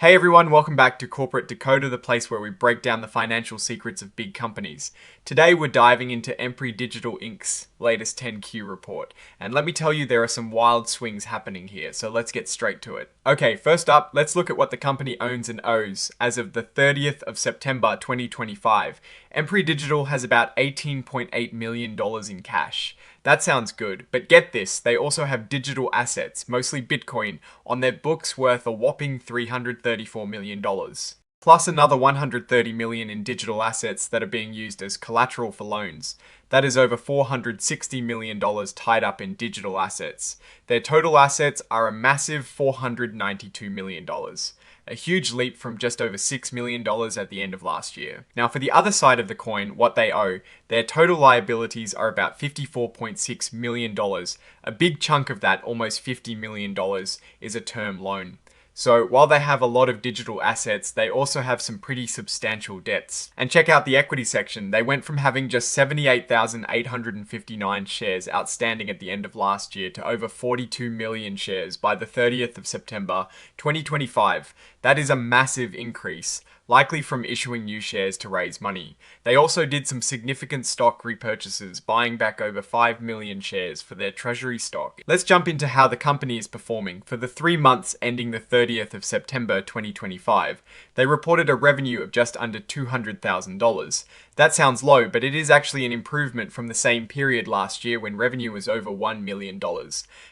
Hey everyone, welcome back to Corporate Decoder, the place where we break down the financial secrets of big companies. Today we're diving into Empery Digital Inc.'s latest 10Q report. And let me tell you, there are some wild swings happening here, so let's get straight to it. Okay, first up, let's look at what the company owns and owes. As of the 30th of September 2025, Empery Digital has about $18.8 million in cash. That sounds good, but get this, they also have digital assets, mostly Bitcoin, on their books worth a whopping $334 million. Plus another $130 million in digital assets that are being used as collateral for loans. That is over $460 million tied up in digital assets. Their total assets are a massive $492 million. A huge leap from just over $6 million at the end of last year. Now for the other side of the coin, what they owe, their total liabilities are about $54.6 million. A big chunk of that, almost $50 million, is a term loan. So while they have a lot of digital assets, they also have some pretty substantial debts. And check out the equity section. They went from having just 78,859 shares outstanding at the end of last year to over 42 million shares by the 30th of September 2025. That is a massive increase, likely from issuing new shares to raise money. They also did some significant stock repurchases, buying back over 5 million shares for their treasury stock. Let's jump into how the company is performing. For the 3 months ending the 30th of September 2025, they reported a revenue of just under $200,000. That sounds low, but it is actually an improvement from the same period last year when revenue was over $1 million.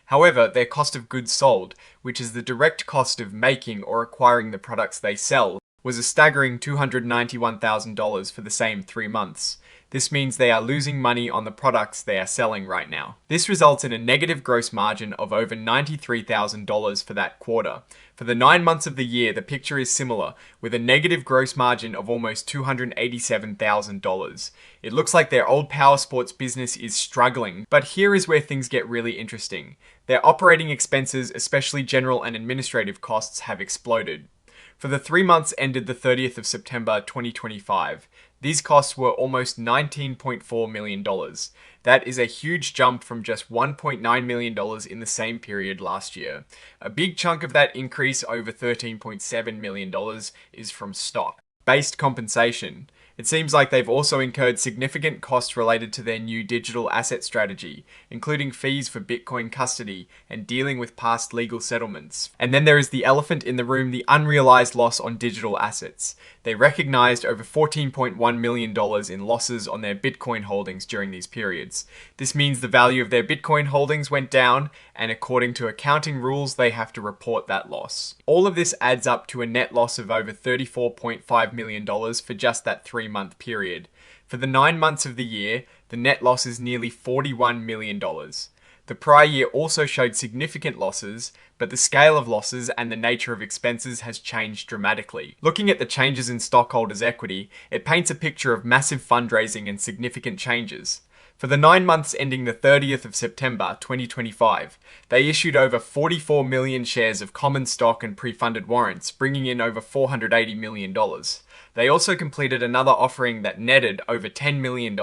However, their cost of goods sold, which is the direct cost of making or acquiring the products they sell, was a staggering $291,000 for the same 3 months. This means they are losing money on the products they are selling right now. This results in a negative gross margin of over $93,000 for that quarter. For the 9 months of the year, the picture is similar, with a negative gross margin of almost $287,000. It looks like their old power sports business is struggling, but here is where things get really interesting. Their operating expenses, especially general and administrative costs, have exploded. For the 3 months ended the 30th of September 2025, these costs were almost $19.4 million. That is a huge jump from just $1.9 million in the same period last year. A big chunk of that increase, over $13.7 million, is from stock-based compensation. It seems like they've also incurred significant costs related to their new digital asset strategy, including fees for Bitcoin custody and dealing with past legal settlements. And then there is the elephant in the room, the unrealized loss on digital assets. They recognized over $14.1 million in losses on their Bitcoin holdings during these periods. This means the value of their Bitcoin holdings went down, and according to accounting rules, they have to report that loss. All of this adds up to a net loss of over $34.5 million for just that 3-month period. For the 9 months of the year, the net loss is nearly $41 million. The prior year also showed significant losses, but the scale of losses and the nature of expenses has changed dramatically. Looking at the changes in stockholders' equity, it paints a picture of massive fundraising and significant changes. For the 9 months ending the 30th of September 2025, they issued over 44 million shares of common stock and pre-funded warrants, bringing in over $480 million. They also completed another offering that netted over $10 million.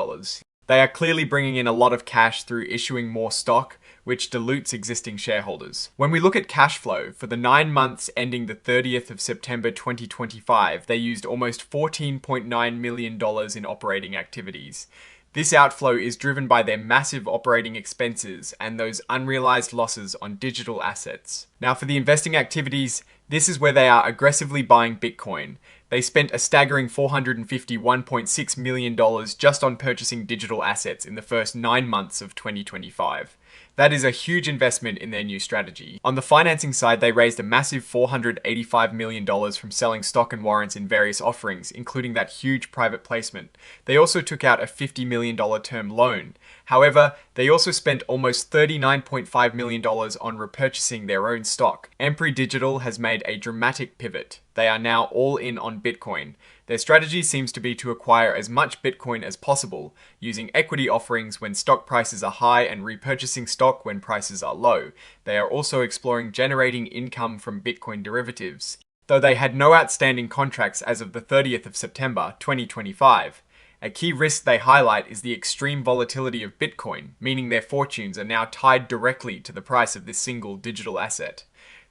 They are clearly bringing in a lot of cash through issuing more stock, which dilutes existing shareholders. When we look at cash flow, for the 9 months ending the 30th of September 2025, they used almost $14.9 million in operating activities. This outflow is driven by their massive operating expenses and those unrealized losses on digital assets. Now for the investing activities, this is where they are aggressively buying Bitcoin. They spent a staggering $451.6 million just on purchasing digital assets in the first 9 months of 2025. That is a huge investment in their new strategy. On the financing side, they raised a massive $485 million from selling stock and warrants in various offerings, including that huge private placement. They also took out a $50 million term loan. However, they also spent almost $39.5 million on repurchasing their own stock. Empery Digital has made a dramatic pivot. They are now all in on Bitcoin. Their strategy seems to be to acquire as much Bitcoin as possible, using equity offerings when stock prices are high and repurchasing stock when prices are low. They are also exploring generating income from Bitcoin derivatives, though they had no outstanding contracts as of the 30th of September 2025. A key risk they highlight is the extreme volatility of Bitcoin, meaning their fortunes are now tied directly to the price of this single digital asset.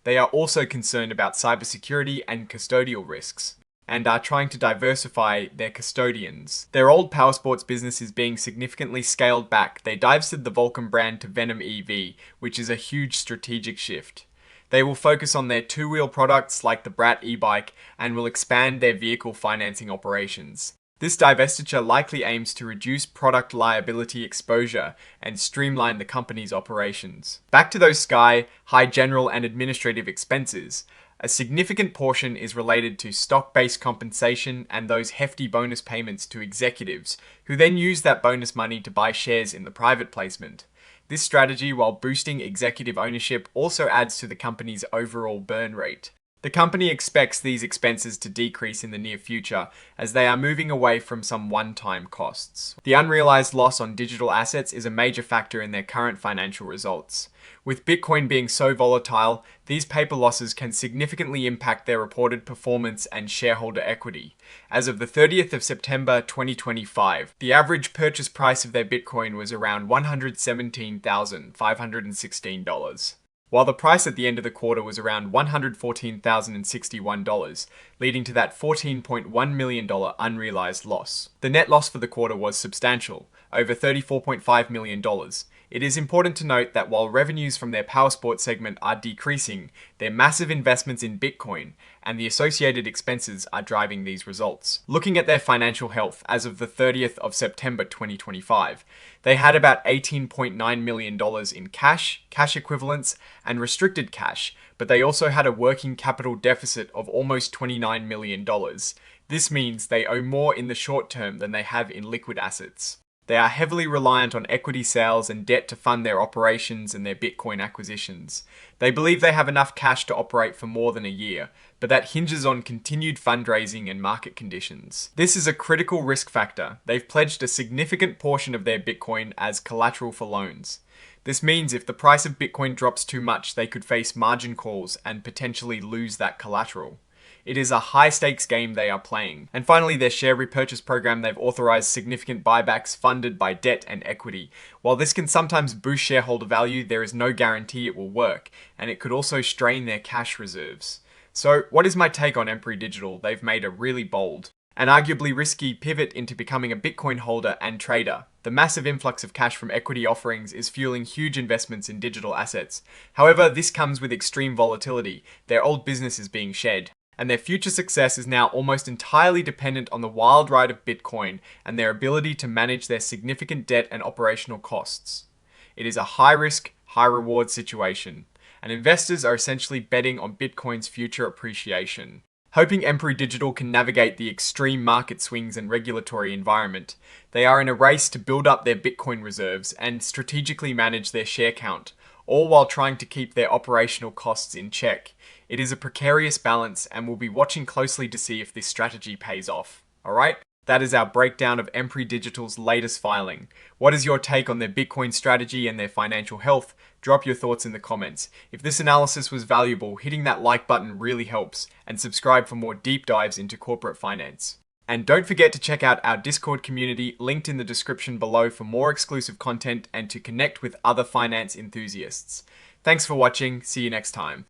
they are also concerned about cybersecurity and custodial risks, and are trying to diversify their custodians. Their old powersports business is being significantly scaled back. They divested the Vulcan brand to Venom EV, which is a huge strategic shift. They will focus on their two-wheel products like the Brat e-bike and will expand their vehicle financing operations. This divestiture likely aims to reduce product liability exposure and streamline the company's operations. Back to those Sky, high general and administrative expenses. A significant portion is related to stock-based compensation and those hefty bonus payments to executives, who then use that bonus money to buy shares in the private placement. This strategy, while boosting executive ownership, also adds to the company's overall burn rate. The company expects these expenses to decrease in the near future as they are moving away from some one-time costs. The unrealized loss on digital assets is a major factor in their current financial results. With Bitcoin being so volatile, these paper losses can significantly impact their reported performance and shareholder equity. As of the 30th of September 2025, the average purchase price of their Bitcoin was around $117,516. While the price at the end of the quarter was around $114,061, leading to that $14.1 million unrealized loss. The net loss for the quarter was substantial, over $34.5 million. It is important to note that while revenues from their powersports segment are decreasing, their massive investments in Bitcoin and the associated expenses are driving these results. Looking at their financial health as of the 30th of September 2025, they had about $18.9 million in cash, cash equivalents, and restricted cash, but they also had a working capital deficit of almost $29 million. This means they owe more in the short term than they have in liquid assets. They are heavily reliant on equity sales and debt to fund their operations and their Bitcoin acquisitions. They believe they have enough cash to operate for more than a year, but that hinges on continued fundraising and market conditions. This is a critical risk factor. They've pledged a significant portion of their Bitcoin as collateral for loans. This means if the price of Bitcoin drops too much, they could face margin calls and potentially lose that collateral. It is a high-stakes game they are playing. And finally, their share repurchase program, they've authorized significant buybacks funded by debt and equity. While this can sometimes boost shareholder value, there is no guarantee it will work, and it could also strain their cash reserves. So, what is my take on Empery Digital? They've made a really bold and arguably risky pivot into becoming a Bitcoin holder and trader. The massive influx of cash from equity offerings is fueling huge investments in digital assets. However, this comes with extreme volatility. Their old business is being shed, and their future success is now almost entirely dependent on the wild ride of Bitcoin and their ability to manage their significant debt and operational costs. It is a high-risk, high-reward situation, and investors are essentially betting on Bitcoin's future appreciation. Hoping Empery Digital can navigate the extreme market swings and regulatory environment, they are in a race to build up their Bitcoin reserves and strategically manage their share count, all while trying to keep their operational costs in check. It is a precarious balance, and we'll be watching closely to see if this strategy pays off. Alright? That is our breakdown of Empery Digital's latest filing. What is your take on their Bitcoin strategy and their financial health? Drop your thoughts in the comments. If this analysis was valuable, hitting that like button really helps, and subscribe for more deep dives into corporate finance. And don't forget to check out our Discord community linked in the description below for more exclusive content and to connect with other finance enthusiasts. Thanks for watching. See you next time.